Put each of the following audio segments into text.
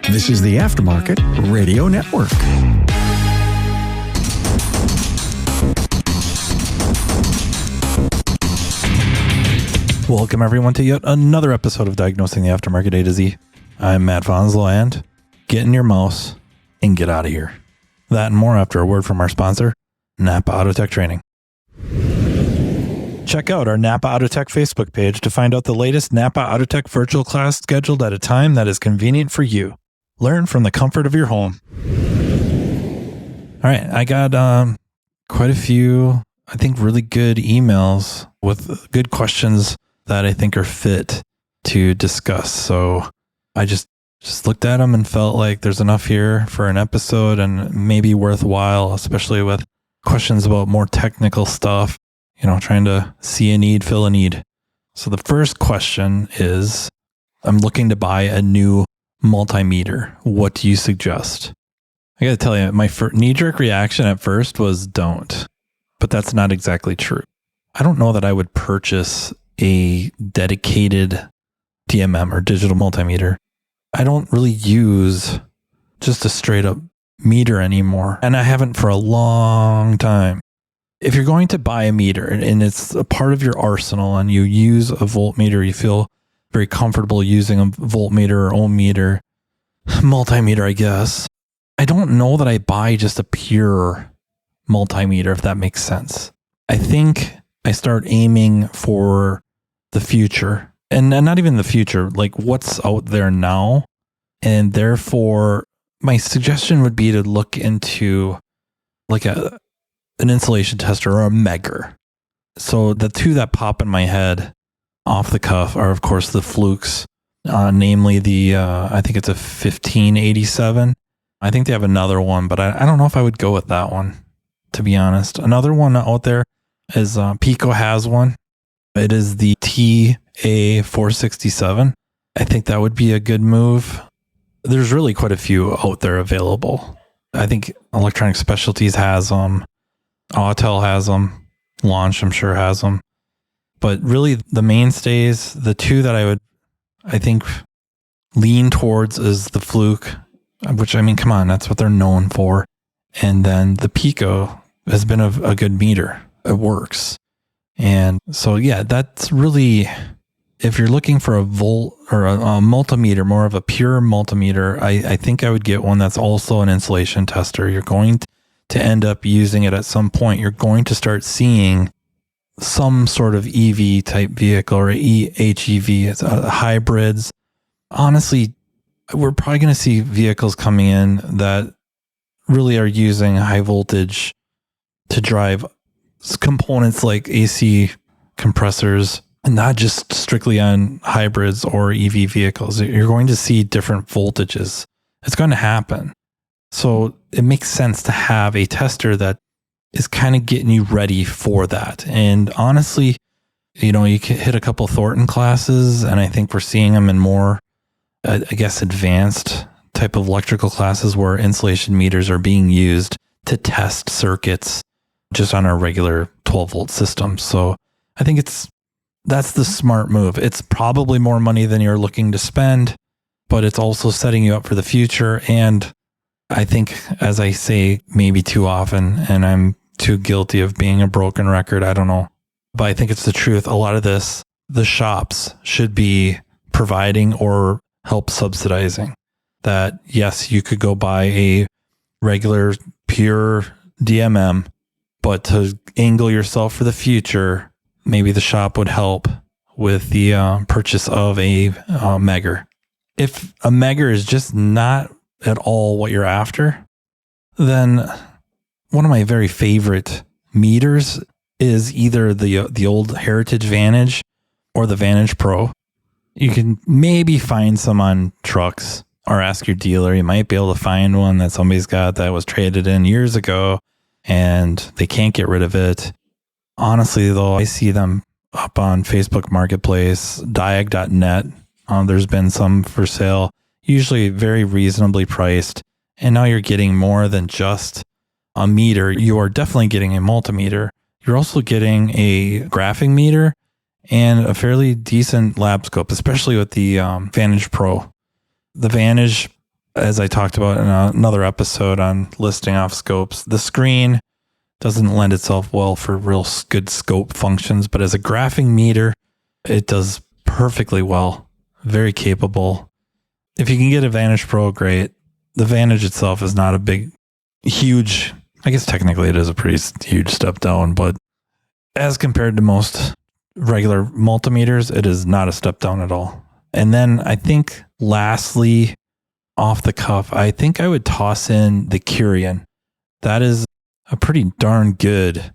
This is the Aftermarket Radio Network. Welcome everyone to yet another episode of Diagnosing the Aftermarket A to Z. I'm Matt Fanslow, and get in your mouse and get out of here. That and more after a word from our sponsor, NAPA Autotech Training. Check out our NAPA Autotech Facebook page to find out the latest NAPA Autotech virtual class scheduled at a time that is convenient for you. Learn from the comfort of your home. All right, I got quite a few, I think, really good emails with good questions that I think are fit to discuss. So I just looked at them and felt like there's enough here for an episode and maybe worthwhile, especially with questions about more technical stuff, trying to see a need, fill a need. So the first question is, I'm looking to buy a new multimeter. What do you suggest? I got to tell you, my knee-jerk reaction at first was don't, but that's not exactly true. I don't know that I would purchase a dedicated DMM or digital multimeter. I don't really use just a straight up meter anymore, and I haven't for a long time. If you're going to buy a meter and it's a part of your arsenal and you use a voltmeter, you feel very comfortable using a voltmeter or ohm meter, multimeter, I guess. I don't know that I buy just a pure multimeter, if that makes sense. I think I start aiming for the future, and not even the future, like what's out there now. And therefore, my suggestion would be to look into like an insulation tester or a megger. So the two that pop in my head off the cuff are, of course, the Flukes, namely the, I think it's a 1587. I think they have another one, but I don't know if I would go with that one, to be honest. Another one out there is Pico has one. It is the TA467. I think that would be a good move. There's really quite a few out there available. I think Electronic Specialties has them. Autotech has them. Launch, I'm sure, has them. But really, the mainstays, the two that I think, lean towards is the Fluke, which, I mean, come on, that's what they're known for. And then the Pico has been a good meter. It works. And so, yeah, that's really, if you're looking for a volt or a multimeter, more of a pure multimeter, I think I would get one that's also an insulation tester. You're going to end up using it at some point. You're going to start seeing some sort of EV type vehicle or HEV, it's hybrids. Honestly, we're probably going to see vehicles coming in that really are using high voltage to drive components like AC compressors, and not just strictly on hybrids or EV vehicles. You're going to see different voltages. It's going to happen. So it makes sense to have a tester that is kind of getting you ready for that. And honestly, you can hit a couple Thornton classes, and I think we're seeing them in more, I guess, advanced type of electrical classes where insulation meters are being used to test circuits just on our regular 12 volt system. So I think that's the smart move. It's probably more money than you're looking to spend, but it's also setting you up for the future. And I think, as I say maybe too often, and I'm too guilty of being a broken record, I don't know, but I think it's the truth. A lot of this, the shops should be providing or help subsidizing that. Yes, you could go buy a regular pure DMM, but to angle yourself for the future, maybe the shop would help with the purchase of a megger. If a megger is just not at all what you're after, then one of my very favorite meters is either the old Heritage Vantage or the Vantage Pro. You can maybe find some on trucks or ask your dealer. You might be able to find one that somebody's got that was traded in years ago and they can't get rid of it. Honestly, though, I see them up on Facebook Marketplace, diag.net. There's been some for sale, usually very reasonably priced. And now you're getting more than just a meter. You are definitely getting a multimeter. You're also getting a graphing meter and a fairly decent lab scope, especially with the Vantage Pro. The Vantage, as I talked about in another episode on listing off scopes, the screen doesn't lend itself well for real good scope functions, but as a graphing meter, it does perfectly well. Very capable. If you can get a Vantage Pro, great. The Vantage itself is not a big, huge, I guess technically it is a pretty huge step down, but as compared to most regular multimeters, it is not a step down at all. And then I think lastly, off the cuff, I think I would toss in the Curien. That is a pretty darn good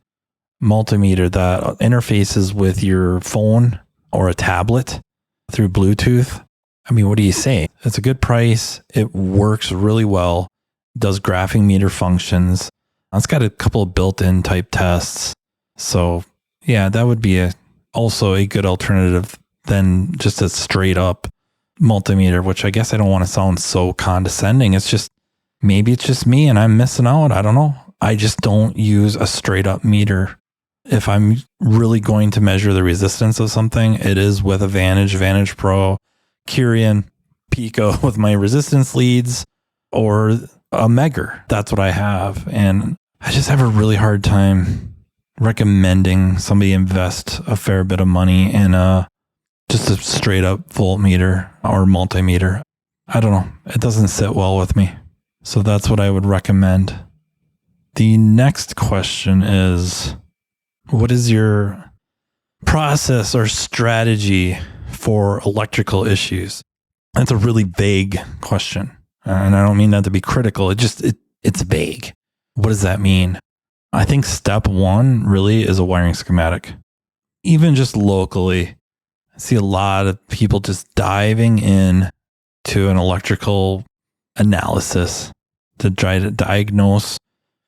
multimeter that interfaces with your phone or a tablet through Bluetooth. I mean, what do you say? It's a good price. It works really well. Does graphing meter functions. It's got a couple of built-in type tests. So yeah, that would be also a good alternative than just a straight up multimeter, which I guess I don't want to sound so condescending. It's just, maybe it's just me and I'm missing out. I don't know. I just don't use a straight up meter. If I'm really going to measure the resistance of something, it is with a Vantage Pro, Curien, Pico with my resistance leads, or a megger. That's what I have. And I just have a really hard time recommending somebody invest a fair bit of money in just a straight up voltmeter or multimeter. I don't know. It doesn't sit well with me. So that's what I would recommend. The next question is, what is your process or strategy for electrical issues? That's a really vague question. And I don't mean that to be critical. It's vague. What does that mean? I think step one really is a wiring schematic. Even just locally, I see a lot of people just diving in to an electrical analysis to try to diagnose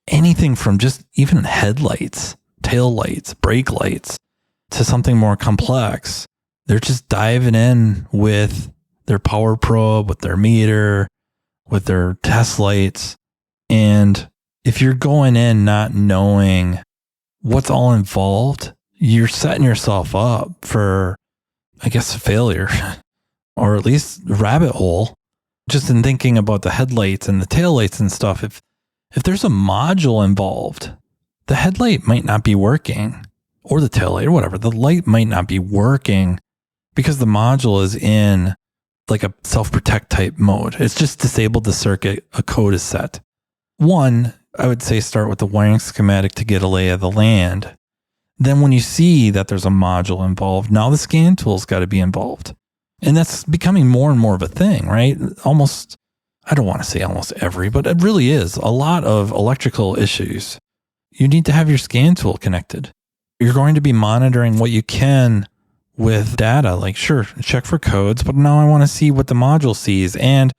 anything from just even headlights, tail lights, brake lights, to something more complex. They're just diving in with their power probe, with their meter, with their test lights. And if you're going in not knowing what's all involved, you're setting yourself up for, I guess, failure, or at least rabbit hole, just in thinking about the headlights and the taillights and stuff. If there's a module involved, the headlight might not be working, or the taillight or whatever. The light might not be working because the module is in like a self-protect type mode. It's just disabled the circuit, a code is set. One, I would say start with the wiring schematic to get a lay of the land. Then when you see that there's a module involved, now the scan tool's got to be involved. And that's becoming more and more of a thing, right? Almost, I don't want to say almost every, but it really is. A lot of electrical issues, you need to have your scan tool connected. You're going to be monitoring what you can with data. Like, sure, check for codes, but now I want to see what the module sees. And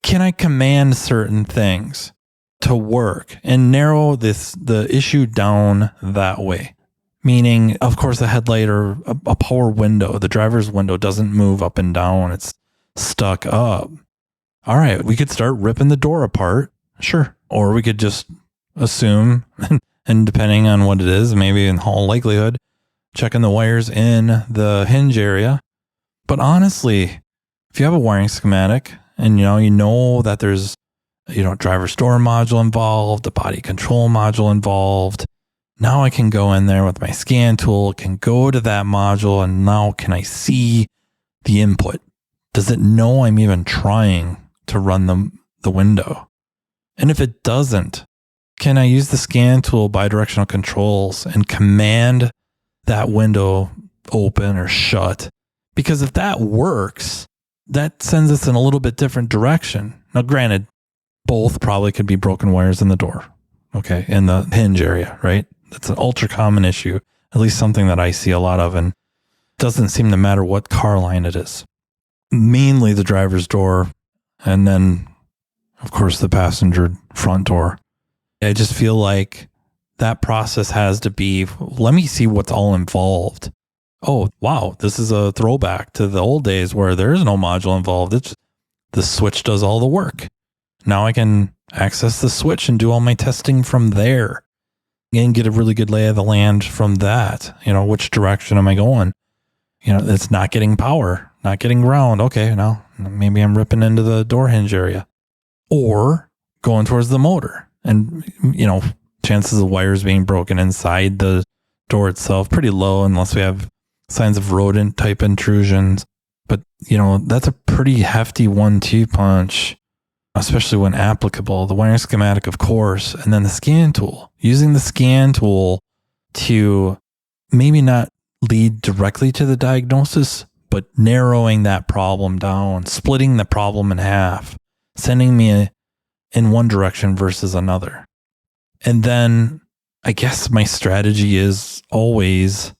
can I command certain things to work and narrow the issue down that way? Meaning, of course, the headlight or a power window, the driver's window doesn't move up and down. It's stuck up. All right, we could start ripping the door apart. Sure. Or we could just assume, and depending on what it is, maybe in all likelihood, checking the wires in the hinge area. But honestly, if you have a wiring schematic and you know that there's driver's door module involved, the body control module involved, now I can go in there with my scan tool, can go to that module, and now can I see the input? Does it know I'm even trying to run the window? And if it doesn't, can I use the scan tool bidirectional controls and command that window open or shut? Because if that works, that sends us in a little bit different direction. Now, granted, both probably could be broken wires in the door, okay, in the hinge area, right? That's an ultra common issue, at least something that I see a lot of, and doesn't seem to matter what car line it is. Mainly the driver's door, and then, of course, the passenger front door. I just feel like that process has to be, let me see what's all involved. Oh, wow, this is a throwback to the old days where there is no module involved. It's the switch does all the work. Now I can access the switch and do all my testing from there and get a really good lay of the land from that. Which direction am I going? It's not getting power, not getting ground. Okay, now maybe I'm ripping into the door hinge area. or going towards the motor. And, chances of wires being broken inside the door itself, pretty low unless we have signs of rodent type intrusions. But, that's a pretty hefty 1-2 punch, especially when applicable. The wiring schematic, of course, and then the scan tool. Using the scan tool to maybe not lead directly to the diagnosis, but narrowing that problem down, splitting the problem in half, sending me in one direction versus another. And then I guess my strategy is always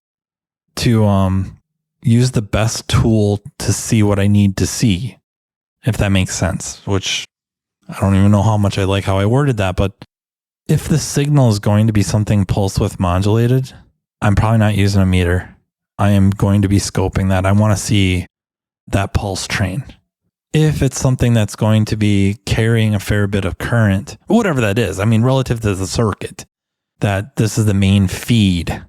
to use the best tool to see what I need to see, if that makes sense, which I don't even know how much I like how I worded that. But if the signal is going to be something pulse width modulated, I'm probably not using a meter. I am going to be scoping that. I want to see that pulse train. If it's something that's going to be carrying a fair bit of current, whatever that is, relative to the circuit, that this is the main feed,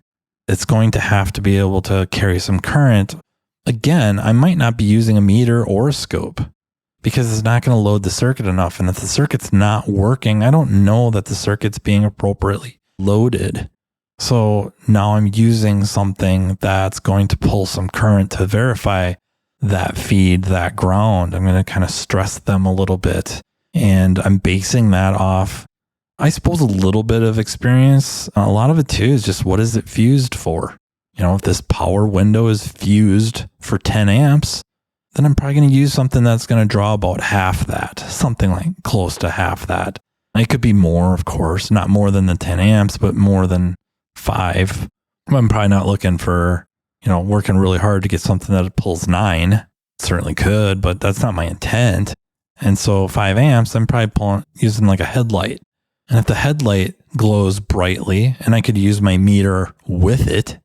it's going to have to be able to carry some current. Again, I might not be using a meter or a scope because it's not going to load the circuit enough. And if the circuit's not working, I don't know that the circuit's being appropriately loaded. So now I'm using something that's going to pull some current to verify that feed, that ground. I'm going to kind of stress them a little bit. And I'm basing that off, I suppose, a little bit of experience. A lot of it too is just, what is it fused for? If this power window is fused for 10 amps, then I'm probably going to use something that's going to draw about half that, something like close to half that. It could be more, of course, not more than the 10 amps, but more than 5. I'm probably not looking for, working really hard to get something that pulls 9. Certainly could, but that's not my intent. And so 5 amps, I'm probably using like a headlight. And if the headlight glows brightly and I could use my meter with it,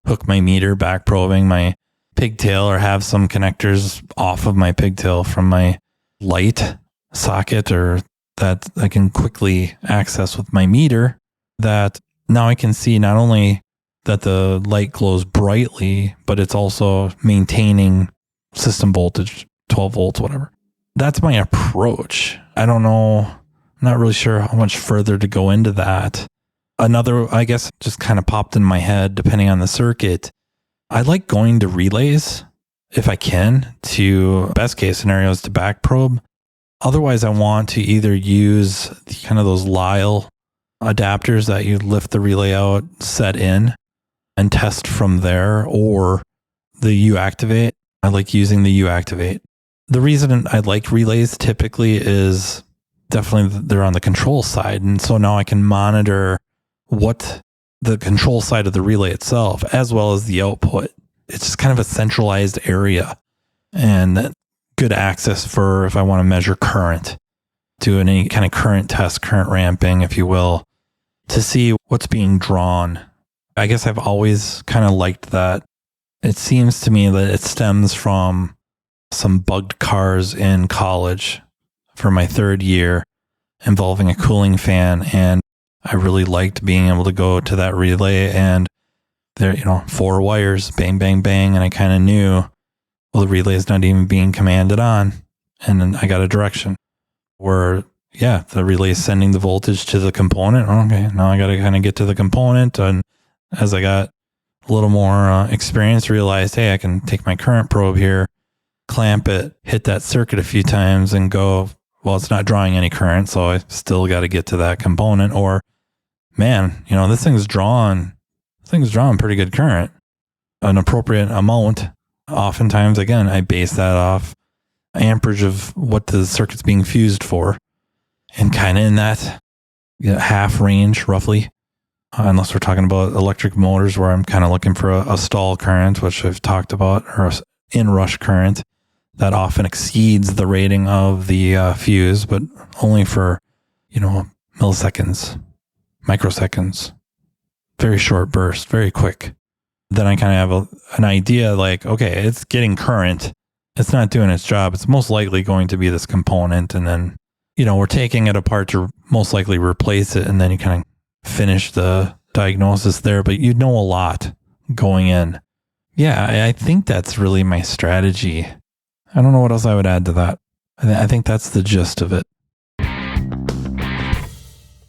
hook my meter, back probing my pigtail, or have some connectors off of my pigtail from my light socket, or that I can quickly access with my meter, that now I can see not only that the light glows brightly, but it's also maintaining system voltage, 12 volts, whatever. That's my approach. I don't know. I'm not really sure how much further to go into that. Another, I guess, just kind of popped in my head, depending on the circuit. I like going to relays, if I can, to best case scenarios to back probe. Otherwise, I want to either use kind of those Lyle adapters that you lift the relay out, set in, and test from there, or the U-Activate. I like using the U-Activate. The reason I like relays typically is definitely they're on the control side. And so now I can monitor what the control side of the relay itself, as well as the output. It's just kind of a centralized area and good access for if I want to measure current, do any kind of current test, current ramping, if you will, to see what's being drawn. I guess I've always kind of liked that. It seems to me that it stems from some bugged cars in college for my third year involving a cooling fan. And I really liked being able to go to that relay and there, 4 wires, bang, bang, bang. And I kind of knew, well, the relay is not even being commanded on. And then I got a direction where, the relay is sending the voltage to the component. Okay, now I got to kind of get to the component. And as I got a little more experience, realized, hey, I can take my current probe here, clamp it, hit that circuit a few times and go, well, it's not drawing any current, so I still got to get to that component. Or, man, this thing's drawing pretty good current, an appropriate amount. Oftentimes, again, I base that off amperage of what the circuit's being fused for, and kind of in that half range, roughly. Unless we're talking about electric motors, where I'm kind of looking for a stall current, which I've talked about, or in-rush current that often exceeds the rating of the fuse, but only for, milliseconds, microseconds, very short burst, very quick. Then I kind of have an idea like, okay, it's getting current. It's not doing its job. It's most likely going to be this component. And then, we're taking it apart to most likely replace it. And then you kind of finish the diagnosis there, but you know a lot going in. Yeah, I think that's really my strategy. I don't know what else I would add to that. I think that's the gist of it.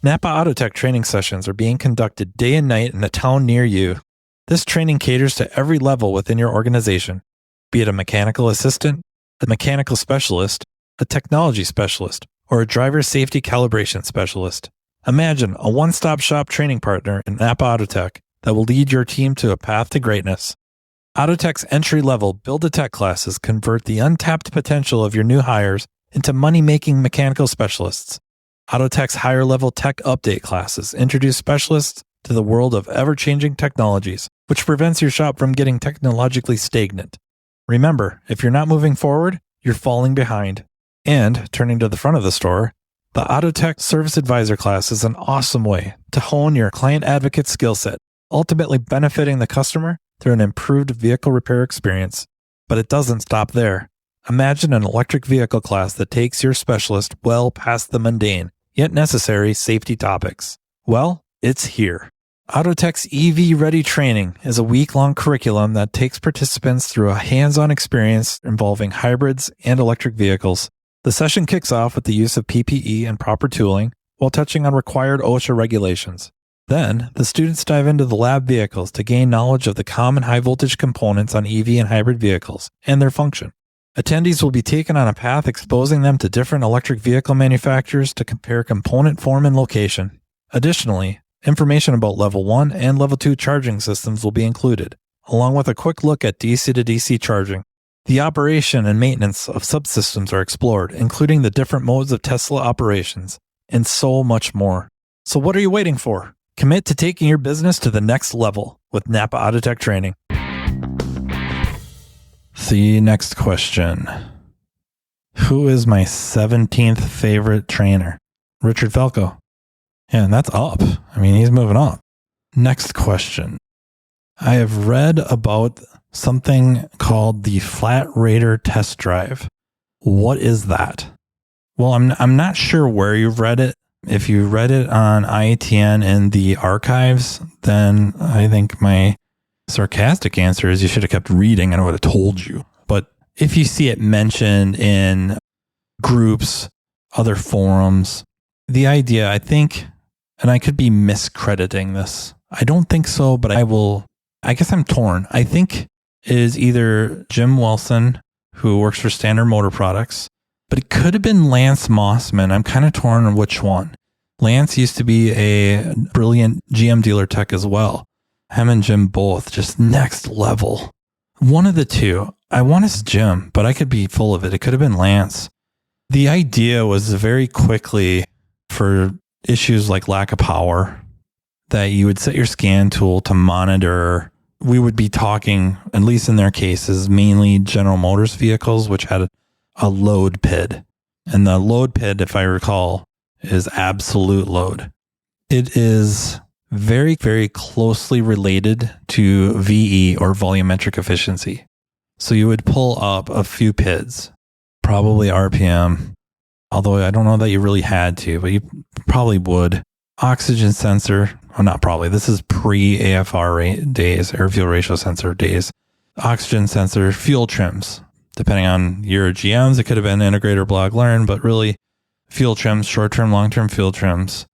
NAPA Autotech training sessions are being conducted day and night in a town near you. This training caters to every level within your organization, be it a mechanical assistant, a mechanical specialist, a technology specialist, or a driver safety calibration specialist. Imagine a one-stop shop training partner in NAPA Autotech that will lead your team to a path to greatness. Autotech's entry-level Build-A-Tech classes convert the untapped potential of your new hires into money-making mechanical specialists. Autotech's higher-level tech update classes introduce specialists to the world of ever-changing technologies, which prevents your shop from getting technologically stagnant. Remember, if you're not moving forward, you're falling behind. And, turning to the front of the store, the Autotech Service Advisor class is an awesome way to hone your client advocate skill set, ultimately benefiting the customer through an improved vehicle repair experience. But it doesn't stop there. Imagine an electric vehicle class that takes your specialist well past the mundane, yet necessary safety topics. Well, it's here. Autotech's EV Ready training is a week-long curriculum that takes participants through a hands-on experience involving hybrids and electric vehicles. The session kicks off with the use of PPE and proper tooling while touching on required OSHA regulations. Then, the students dive into the lab vehicles to gain knowledge of the common high-voltage components on EV and hybrid vehicles and their function. Attendees will be taken on a path exposing them to different electric vehicle manufacturers to compare component form and location. Additionally, information about Level 1 and Level 2 charging systems will be included, along with a quick look at DC to DC charging. The operation and maintenance of subsystems are explored, including the different modes of Tesla operations, and so much more. So what are you waiting for? Commit to taking your business to the next level with NAPA Autotech training. The next question. Who is my 17th favorite trainer? Richard Velko. Yeah, and that's up. I mean, he's moving up. Next question. I have read about something called the Flat Radar Test Drive. What is that? Well, I'm not sure where you've read it. If you read it on IATN in the archives, then I think my sarcastic answer is you should have kept reading and I would have told you. But if you see it mentioned in groups, other forums, the idea, I think, and I could be miscrediting this. I don't think so, but I guess I'm torn. I think it is either Jim Wilson, who works for Standard Motor Products, but it could have been Lance Mossman. I'm kind of torn on which one. Lance used to be a brilliant GM dealer tech as well. Him and Jim both just next level. One of the two. I want to say Jim, but I could be full of it. It could have been Lance. The idea was very quickly for issues like lack of power that you would set your scan tool to monitor. We would be talking, at least in their cases, mainly General Motors vehicles, which had a load PID. And the load PID, if I recall, is absolute load. It is very, very closely related to VE or volumetric efficiency. So you would pull up a few PIDs, probably RPM, although I don't know that you really had to, but you probably would. Oxygen sensor, well, not probably, this is pre-AFR days, air fuel ratio sensor days. Oxygen sensor, fuel trims. Depending on your GMs, it could have been integrator block learn, but really fuel trims, short-term, long-term fuel trims,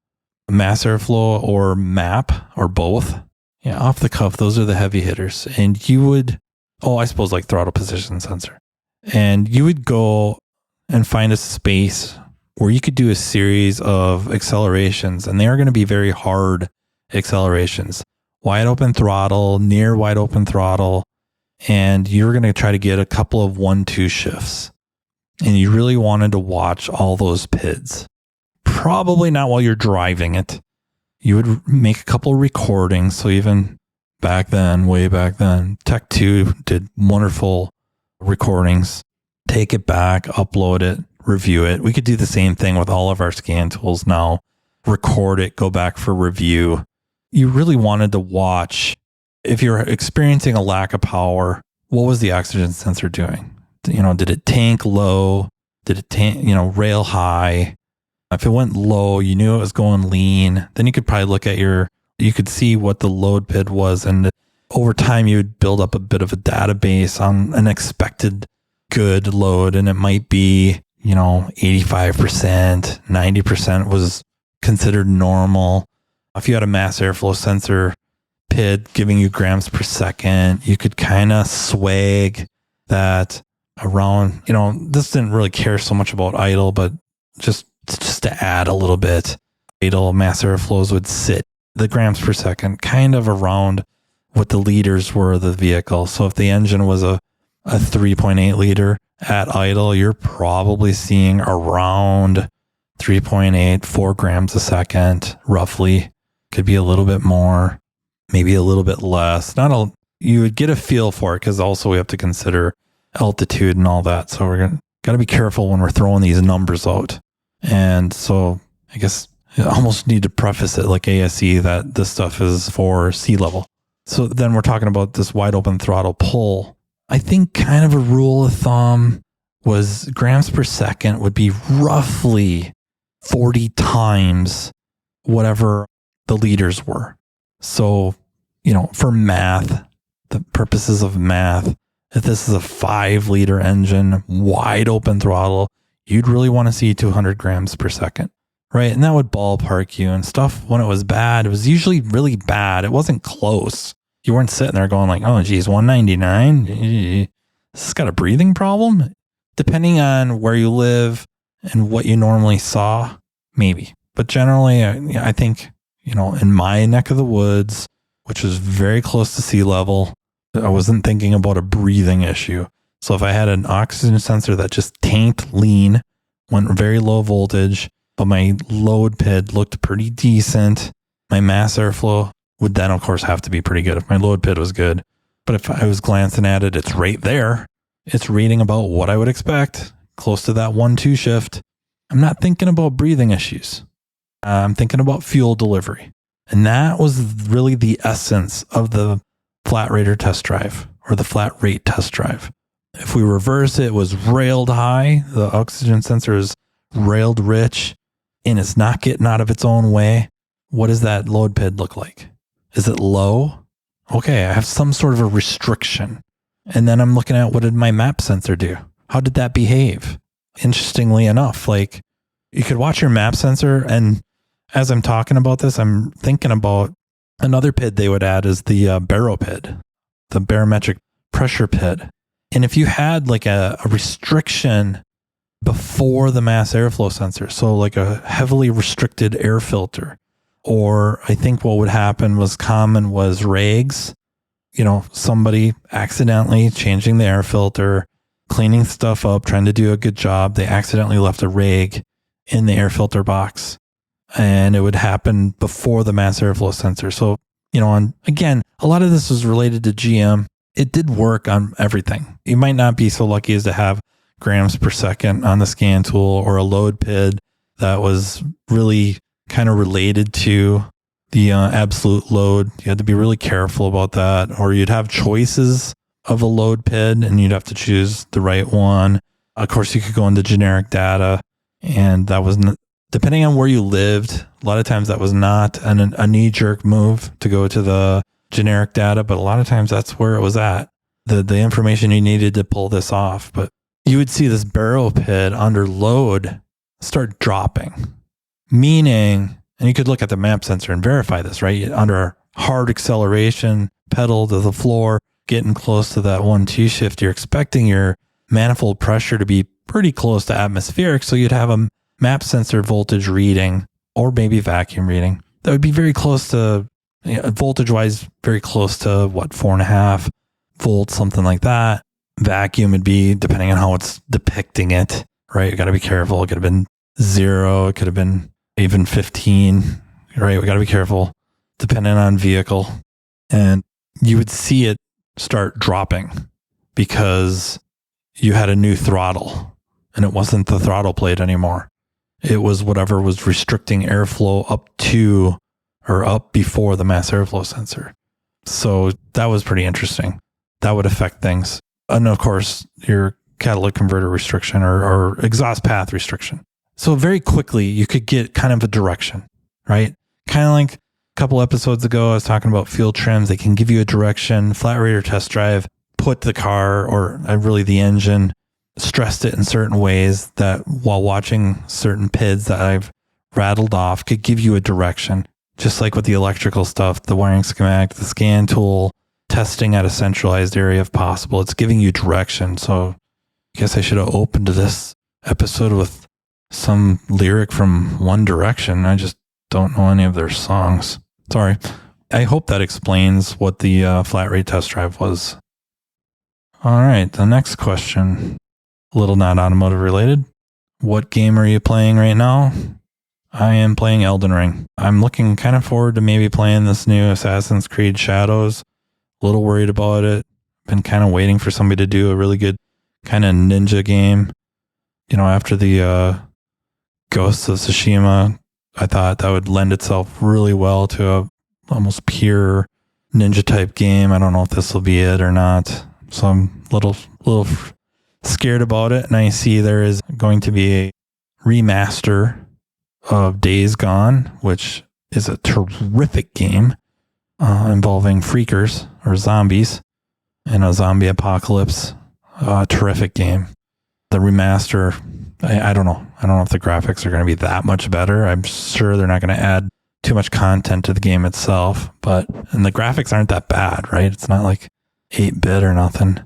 mass airflow or MAP or both. Yeah, off the cuff, those are the heavy hitters. And you would, I suppose like throttle position sensor. And you would go and find a space where you could do a series of accelerations, and they are going to be very hard accelerations. Wide open throttle, near wide open throttle, and you're going to try to get a couple of 1-2 shifts. And you really wanted to watch all those PIDs. Probably not while you're driving it. You would make a couple of recordings. So even back then, way back then, Tech 2 did wonderful recordings. Take it back, upload it, review it. We could do the same thing with all of our scan tools now. Record it, go back for review. You really wanted to watch, if you're experiencing a lack of power, what was the oxygen sensor doing? Did it tank low? Did it tank, rail high? If it went low, you knew it was going lean. Then you could probably look at you could see what the load PID was. And over time, you would build up a bit of a database on an expected good load. And it might be, 85%, 90% was considered normal. If you had a mass airflow sensor PID giving you grams per second, you could kind of swag that around, this didn't really care so much about idle, but just to add a little bit, idle mass airflows would sit the grams per second kind of around what the liters were of the vehicle. So if the engine was a 3.8 liter at idle, you're probably seeing around 3.8, 4 grams a second, roughly. Could be a little bit more, maybe a little bit less. You would get a feel for it, because also we have to consider altitude and all that. So got to be careful when we're throwing these numbers out. And so I guess I almost need to preface it like ASE that this stuff is for sea level. So then we're talking about this wide open throttle pull. I think kind of a rule of thumb was grams per second would be roughly 40 times whatever the liters were. So, for math, the purposes of math, if this is a 5-liter engine, wide open throttle, you'd really want to see 200 grams per second, right? And that would ballpark you, and stuff when it was bad, it was usually really bad. It wasn't close. You weren't sitting there going like, oh, geez, 199? This has got a breathing problem? Depending on where you live and what you normally saw, maybe. But generally, I think, in my neck of the woods, which was very close to sea level, I wasn't thinking about a breathing issue. So if I had an oxygen sensor that just tanked lean, went very low voltage, but my load PID looked pretty decent, my mass airflow would then, of course, have to be pretty good if my load PID was good. But if I was glancing at it, it's right there. It's reading about what I would expect, close to that 1-2 shift. I'm not thinking about breathing issues. I'm thinking about fuel delivery. And that was really the essence of the flat rater test drive, or the flat rate test drive. If we reverse it, it was railed high. The oxygen sensor is railed rich, and it's not getting out of its own way. What does that load PID look like? Is it low? Okay, I have some sort of a restriction. And then I'm looking at, what did my map sensor do? How did that behave? Interestingly enough, like, you could watch your map sensor, and as I'm talking about this, I'm thinking about another PID they would add is the baro PID, the barometric pressure PID. And if you had like a restriction before the mass airflow sensor, so like a heavily restricted air filter, or I think what would happen was common was rags, somebody accidentally changing the air filter, cleaning stuff up, trying to do a good job. They accidentally left a rag in the air filter box, and it would happen before the mass airflow sensor. So, again, a lot of this was related to GM. It did work on everything. You might not be so lucky as to have grams per second on the scan tool, or a load PID that was really kind of related to the absolute load. You had to be really careful about that, or you'd have choices of a load PID and you'd have to choose the right one. Of course, you could go into generic data, and that was depending on where you lived. A lot of times that was not a knee-jerk move to go to the generic data, but a lot of times that's where it was at. The information you needed to pull this off. But you would see this baro PID under load start dropping, meaning, and you could look at the map sensor and verify this, right? Under hard acceleration, pedal to the floor, getting close to that 1-2 shift, you're expecting your manifold pressure to be pretty close to atmospheric. So you'd have a map sensor voltage reading, or maybe vacuum reading, that would be very close to, voltage wise, very close to 4.5 volts, something like that. Vacuum would be, depending on how it's depicting it, right? You got to be careful. It could have been 0. It could have been even 15, right? We got to be careful depending on vehicle. And you would see it start dropping because you had a new throttle, and it wasn't the throttle plate anymore. It was whatever was restricting airflow up to, or up before, the mass airflow sensor. So that was pretty interesting. That would affect things. And of course, your catalytic converter restriction, or exhaust path restriction. So very quickly, you could get kind of a direction, right? Kind of like a couple episodes ago, I was talking about fuel trims. They can give you a direction. Flat rater test drive, put the car, or really the engine, stressed it in certain ways that while watching certain PIDs that I've rattled off, could give you a direction. Just like with the electrical stuff, the wiring schematic, the scan tool, testing at a centralized area if possible. It's giving you direction. So I guess I should have opened to this episode with some lyric from One Direction. I just don't know any of their songs. Sorry. I hope that explains what the flat rate test drive was. All right. The next question, a little not automotive related. What game are you playing right now? I am playing Elden Ring. I'm looking kind of forward to maybe playing this new Assassin's Creed Shadows. A little worried about it. Been kind of waiting for somebody to do a really good kind of ninja game. You know, after the Ghosts of Tsushima, I thought that would lend itself really well to a almost pure ninja type game. I don't know if this will be it or not. So I'm a little scared about it. And I see there is going to be a remaster of Days Gone, which is a terrific game involving freakers or zombies in a zombie apocalypse. Terrific game. The remaster, I don't know. I don't know if the graphics are going to be that much better. I'm sure they're not going to add too much content to the game itself, and the graphics aren't that bad, right? It's not like 8-bit or nothing.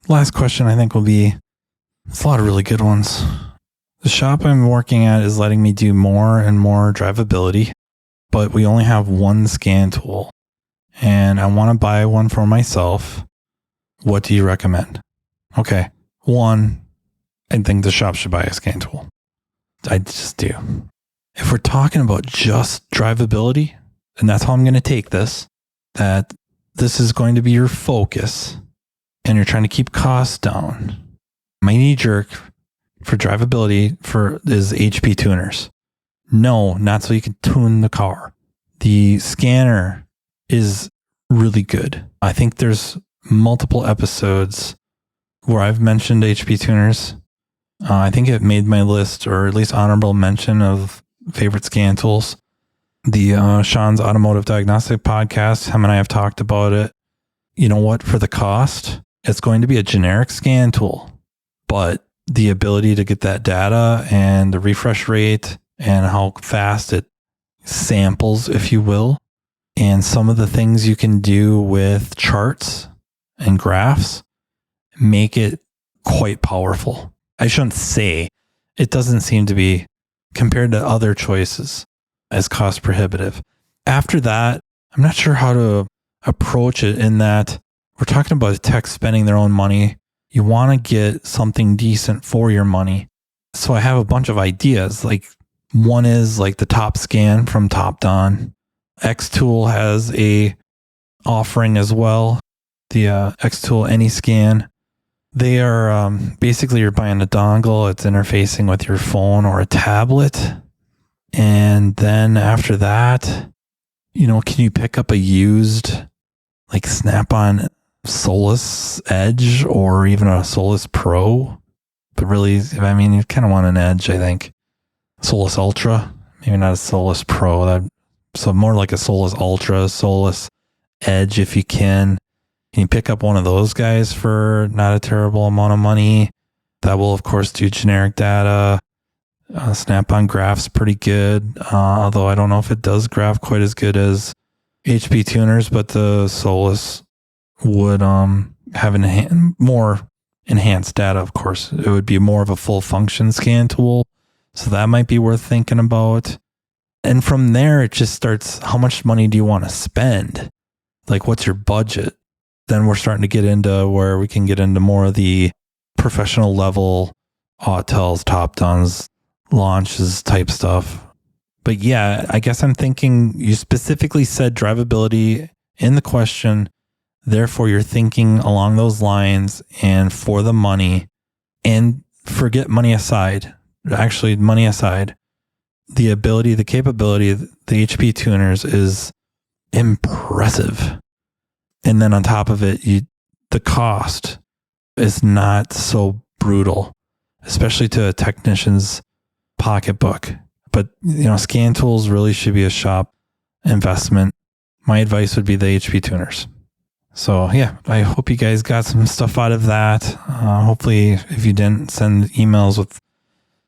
Last question I think will be, it's a lot of really good ones. The shop I'm working at is letting me do more and more drivability, but we only have one scan tool and I want to buy one for myself. What do you recommend? Okay. One, I think the shop should buy a scan tool. I just do. If we're talking about just drivability, and that's how I'm going to take this, that this is going to be your focus and you're trying to keep costs down. My knee jerk for drivability is HP tuners. No, not so you can tune the car. The scanner is really good. I think there's multiple episodes where I've mentioned HP tuners. I think it made my list, or at least honorable mention of favorite scan tools. The Sean's Automotive Diagnostic podcast, him and I have talked about it. You know what? For the cost, it's going to be a generic scan tool, but the ability to get that data and the refresh rate and how fast it samples, if you will, and some of the things you can do with charts and graphs make it quite powerful. I shouldn't say it doesn't seem to be, compared to other choices, as cost prohibitive. After that, I'm not sure how to approach it, in that we're talking about tech spending their own money. You want to get something decent for your money. So I have a bunch of ideas. Like, one is like the Top Scan from Topdon. Xtool has a offering as well. The Xtool AnyScan. They are basically, you're buying a dongle. It's interfacing with your phone or a tablet. And then after that, you know, can you pick up a used like Snap-on Solus Edge or even a Solus Pro? But really, I mean, you kind of want an Edge, I think. Solus Ultra, maybe not a Solus Pro. So more like a Solus Ultra, Solus Edge if you can. Can you pick up one of those guys for not a terrible amount of money? That will, of course, do generic data. Snap-on Graph's pretty good, although I don't know if it does graph quite as good as HP tuners, but the Solus would have more enhanced data, of course. It would be more of a full function scan tool, so that might be worth thinking about. And from there, it just starts, how much money do you want to spend? Like, what's your budget? Then we're starting to get into where we can get into more of the professional level Autels, Topdons, launches type stuff. But yeah, I guess I'm thinking you specifically said drivability in the question. Therefore, you're thinking along those lines, and for the money, and forget money aside, actually money aside, the ability, the capability of the HP tuners is impressive. And then on top of it, the cost is not so brutal, especially to a technician's pocketbook. But, you know, scan tools really should be a shop investment. My advice would be the HP tuners. So yeah, I hope you guys got some stuff out of that. Hopefully, if you didn't, send emails with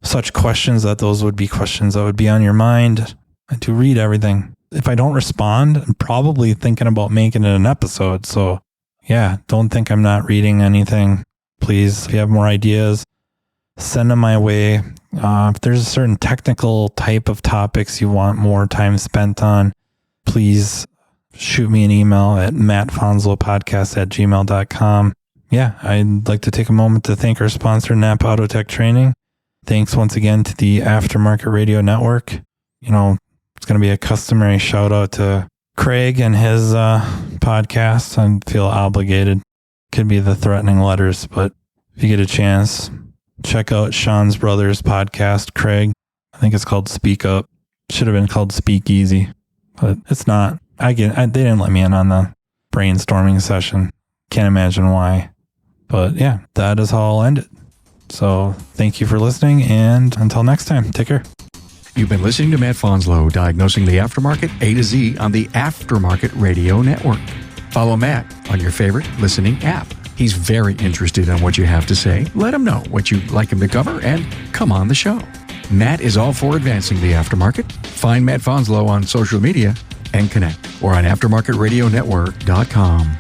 such questions that those would be questions that would be on your mind. I do read everything. If I don't respond, I'm probably thinking about making it an episode. So yeah, don't think I'm not reading anything. Please, if you have more ideas, send them my way. If there's a certain technical type of topics you want more time spent on, please shoot me an email at mattfanslowpodcast@gmail.com. Yeah, I'd like to take a moment to thank our sponsor, NAPA Autotech Training. Thanks once again to the Aftermarket Radio Network. You know, it's going to be a customary shout out to Craig and his podcast. I feel obligated. Could be the threatening letters, but if you get a chance, check out Sean's brother's podcast, Craig. I think it's called Speak Up. Should have been called Speak Easy, but it's not. They didn't let me in on the brainstorming session. Can't imagine why. But yeah, that is how I'll end it. So thank you for listening, and until next time, take care. You've been listening to Matt Fanslow, diagnosing the aftermarket A to Z on the Aftermarket Radio Network. Follow Matt on your favorite listening app. He's very interested in what you have to say. Let him know what you'd like him to cover and come on the show. Matt is all for advancing the aftermarket. Find Matt Fanslow on social media and connect or on aftermarketradionetwork.com.